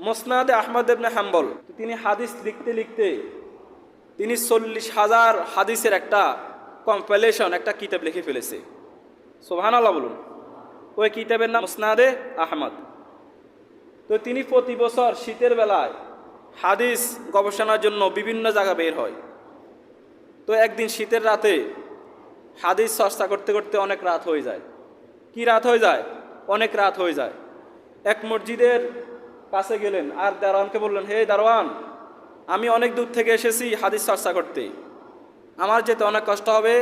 মুসনাদে আহমদ ইবনে হাম্বল, তিনি হাদিস লিখতে লিখতে তিনি 40,000 হাদিসের একটা কম্পাইলেশন, একটা কিতাব লিখে ফেলেছে। সুবহানাল্লাহ বলুন। ওই কিতাবের নাম মুসনাদে আহমদ। তো তিনি প্রতি বছর শীতের বেলায় হাদিস গবেষণার জন্য বিভিন্ন জায়গা বের হয়। তো একদিন শীতের রাতে হাদিস চর্চা করতে করতে অনেক রাত হয়ে যায়। কি রাত হয়ে যায়? অনেক রাত হয়ে যায়। এক মসজিদের কাছে গেলেন আর দারোয়ানকে বললেন, হে দারোয়ান, আমি অনেক দূর থেকে এসেছি হাদিস চর্চা করতে, আমার যেতে অনেক কষ্ট হবে,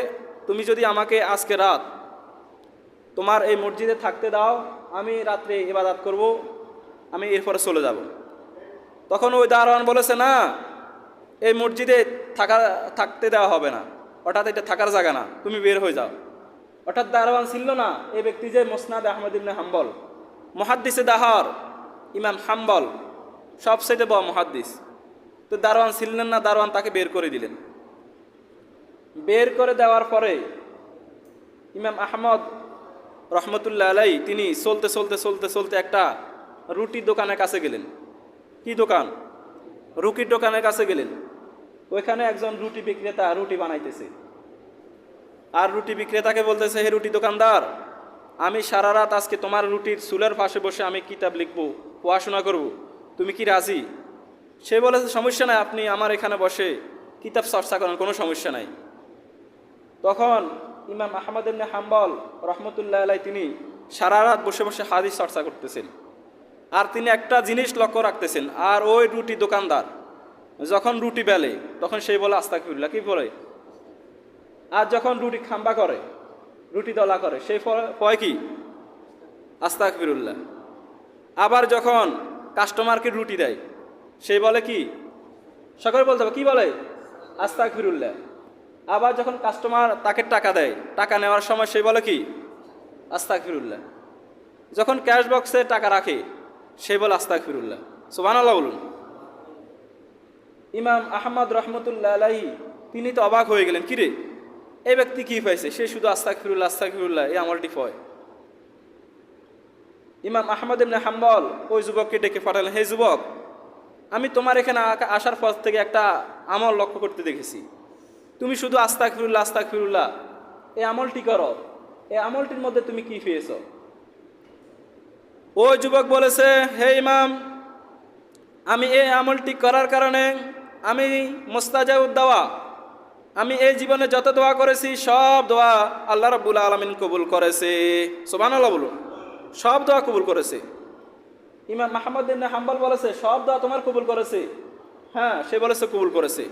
তুমি যদি আমাকে আজকে রাত তোমার এই মসজিদে থাকতে দাও, আমি রাত্রে ইবাদত করব, আমি এরপরে চলে যাব। তখন ওই দারোয়ান বলেছে, না, এই মসজিদে থাকতে দেওয়া হবে না, অর্থাৎ এটা থাকার জায়গা না, তুমি বের হয়ে যাও। অর্থাৎ দারোয়ান ছিল না এই ব্যক্তি যে মুসনাদ আহমদ ইবনে হাম্বল, মুহাদ্দিসে দাহর ইমাম হাম্বল, সবচেয়ে বড় মুহাদ্দিস। তো দারোয়ান ছিলেন না, দারোয়ান তাকে বের করে দিলেন। বের করে দেওয়ার পরে ইমাম আহমদ রহমতুল্লাহ আলাই তিনি চলতে চলতে চলতে চলতে একটা রুটির দোকানের কাছে গেলেন। কি দোকান? রুটির দোকানের কাছে গেলেন। ওইখানে একজন রুটি বিক্রেতা রুটি বানাইতেছে, আর রুটি বিক্রেতাকে বলতেছে, হে রুটি দোকানদার, আমি সারা রাত আজকে তোমার রুটির চুলের পাশে বসে আমি কিতাব লিখবো, পড়াশোনা করব, তুমি কি রাজি? সে বলেছে, সমস্যা নাই, আপনি আমার এখানে বসে কিতাব চর্চা করেন, কোনো সমস্যা নাই। তখন ইমাম আহমদ ইবনে হাম্বল রহমতুল্লাহ আলাই তিনি সারা রাত বসে বসে হাদিস চর্চা করতেছেন। আর তিনি একটা জিনিস লক্ষ্য রাখতেছেন, আর ওই রুটি দোকানদার যখন রুটি বেলে তখন সেই বলে আস্তাগফিরুল্লাহ, কি বলে? আর যখন রুটি খাম্বা করে, রুটি দলা করে, সেই পয় কি? আস্তাগফিরুল্লাহ। আবার যখন কাস্টমারকে রুটি দেয় সেই বলে কি? সকলে বলতে হবে, কি বলে? আস্তাগফিরুল্লাহ। আবার যখন কাস্টমার তাকে টাকা দেয়, টাকা নেওয়ার সময় সেই বলে কি? আস্তাগফিরুল্লাহ। যখন ক্যাশ বক্সে টাকা রাখে সেই বলে আস্তাগফিরুল্লাহ। সুবহানাল্লাহ বলুন। ইমাম আহমদ রহমতুল্লাহ আলাই তিনি তো অবাক হয়ে গেলেন, কিরে এই ব্যক্তি কি পাইছে, সে শুধু আস্তাগফিরুল্লাহ আস্তাগফিরুল্লাহ এই আমলটি হয়। ইমাম আহমদ ইবনে হাম্বল ওই যুবককে ডেকে পাঠালেন, হে যুবক, আমি তোমার এখানে আসার পর থেকে একটা আমল লক্ষ্য করতে দেখেছি, তুমি শুধু আস্তাগফিরুল্লাহ আস্তাগফিরুল্লাহ এই আমলটি করো, এই আমলটির মধ্যে তুমি কি পেয়েছ? ওই যুবক বলেছে, হে ইমাম, আমি এই আমলটি করার কারণে আমি মুস্তাজাবুদ দাওয়া, আমি এই জীবনে যত দোয়া করেছি সব দোয়া আল্লাহ রাব্বুল আলামিন কবুল করেছে। সুবহানাল্লাহ বলুন। সব দোয়া কবুল করেছে। ইমাম আহমদ ইবনে হাম্বল বলেছে, সব দোয়া তোমার কবুল করেছে? হ্যাঁ, সে বলেছে কবুল করেছে।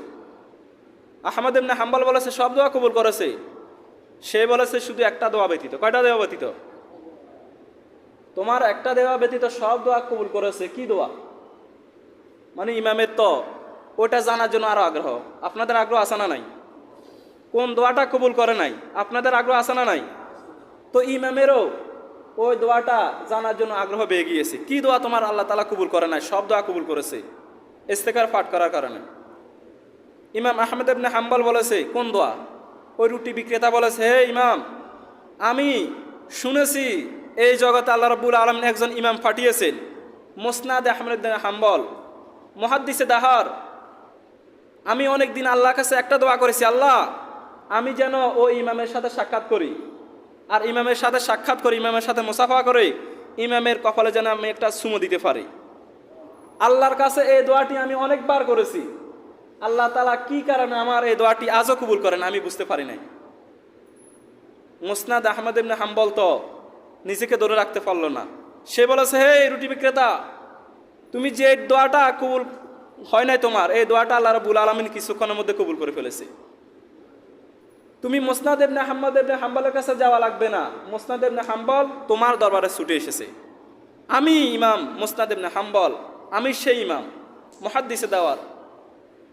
আহমদ ইবনে হাম্বল বলেছে, সব দোয়া কবুল করেছে? সে বলেছে শুধু একটা দোয়া ব্যতীত। কয়টা দোয়া ব্যতীত? তোমার একটা দোয়া ব্যতীত সব দোয়া কবুল করেছে। কি দোয়া? মানে ইমামের তো ওটা জানার জন্য আরো আগ্রহ। আপনাদের আগ্রহ আছে না নাই? কোন দোয়াটা কবুল করে নাই, আপনাদের আগ্রহ আছে না নাই? তো ইমামেরও ওই দোয়াটা জানার জন্য আগ্রহ বেড়ে গিয়েছে। কি দোয়া তোমার আল্লাহ তাআলা কবুল করে নাই? সব দোয়া কবুল করেছে ইস্তেগফার পাঠ করার কারণে। ইমাম আহমদ ইবনে হাম্বল বলেছে, কোন দোয়া? ওই রুটি বিক্রেতা বলেছে, হে ইমাম, আমি শুনেছি এই জগতে আল্লাহ রাব্বুল আলামিন একজন ইমাম পাঠিয়েছেন, মুসনাদ আহমদ ইবনে হাম্বল, মুহাদ্দিসে দাহর। আমি অনেক দিন আল্লাহর কাছে একটা দোয়া করেছি, আল্লাহ আমি যেন ওই ইমামের সাথে সাক্ষাৎ করি, আর ইমামের সাথে সাক্ষাৎ করি, ইমামের সাথে মুসাফা করে ইমামের কপালে যেন আমি একটা চুমু দিতে পারি। আল্লাহর কাছে এই দোয়াটি আমি অনেকবার করেছি, আল্লাহ তাআলা কি কারণে আমার এই দোয়াটি আজও কবুল করেন আমি বুঝতে পারি নাই। মুসনাদ আহমদ ইবনে হাম্বল তো নিজেকে ধরে রাখতে পারলো না। সে বলেছে, হে রুটি বিক্রেতা, তুমি যে দোয়াটা কবুল হয় নাই তোমার, এই দোয়াটা আল্লাহ রাব্বুল আলামিন কিছুক্ষণের মধ্যে কবুল করে ফেলেছে। তুমি মুসনাদ ইবনে আহমদ ইবনে হাম্বলের কাছে যাওয়া লাগবে না, মুসনাদ ইবনে হাম্বল তোমার দরবারে ছুটে এসেছে। আমি ইমাম মুসনাদ ইবনে হাম্বল, আমি সেই ইমাম মুহাদ্দিসে দাওয়াত।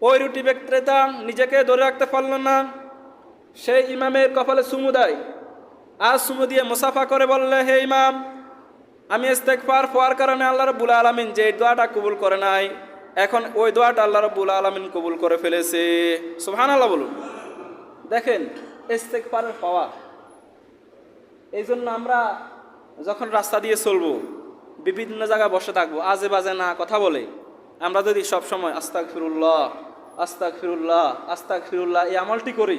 ওই রুটি বিক্রেতা নিজেকে ধরে রাখতে পারল না, সেই ইমামের কপালে চুমু দেয়, আর চুমু দিয়ে মুসাফা করে বললে, হে ইমাম, আমি ইস্তেগফার পড়ার কারণে আল্লাহ রাব্বুল আলামিন যে দোয়াটা কবুল করে নাই, এখন ওই দোয়াটা আল্লাহ রাব্বুল আলামিন কবুল করে ফেলেছে। সুবহানাল্লাহ বলুন। দেখেন ইস্তেগফারের পাওয়ার। এই জন্য আমরা যখন রাস্তা দিয়ে চলবো বিভিন্ন জায়গায় বসে থাকবো, আজে বাজে না কথা বলে আমরা যদি সবসময় আস্তাগফিরুল্লাহ আস্তাগফিরুল্লাহ আস্তাগফিরুল্লাহ এই আমলটি করি,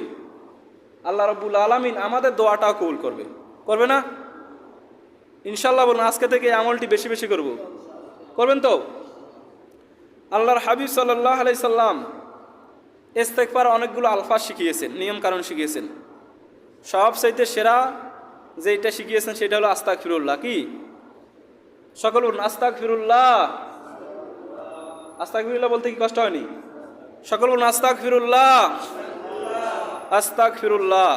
আল্লাহ রাব্বুল আলামিন আমাদের দোয়াটাও কবুল করবে। করবে না? ইনশাল্লাহ বলুন, আজকে থেকে এই আমলটি বেশি বেশি করব। করবেন তো? আল্লাহর হাবিব সাল্লাল্লাহু আলাইহি সাল্লাম ইস্তেগফার অনেকগুলো আলফাজ শিখিয়েছেন, নিয়ম কানুন শিখিয়েছেন। সবচাইতে সেরা যেটা শিখিয়েছেন সেটা হলো আস্তাগফিরুল্লাহ। কি? সকল বলুন আস্তাগফিরুল্লাহ। আস্তাগফিরুল্লাহ বলতে কি কষ্ট হয়নি? সকল বলুন আস্তাগফিরুল্লাহ আস্তাগফিরুল্লাহ।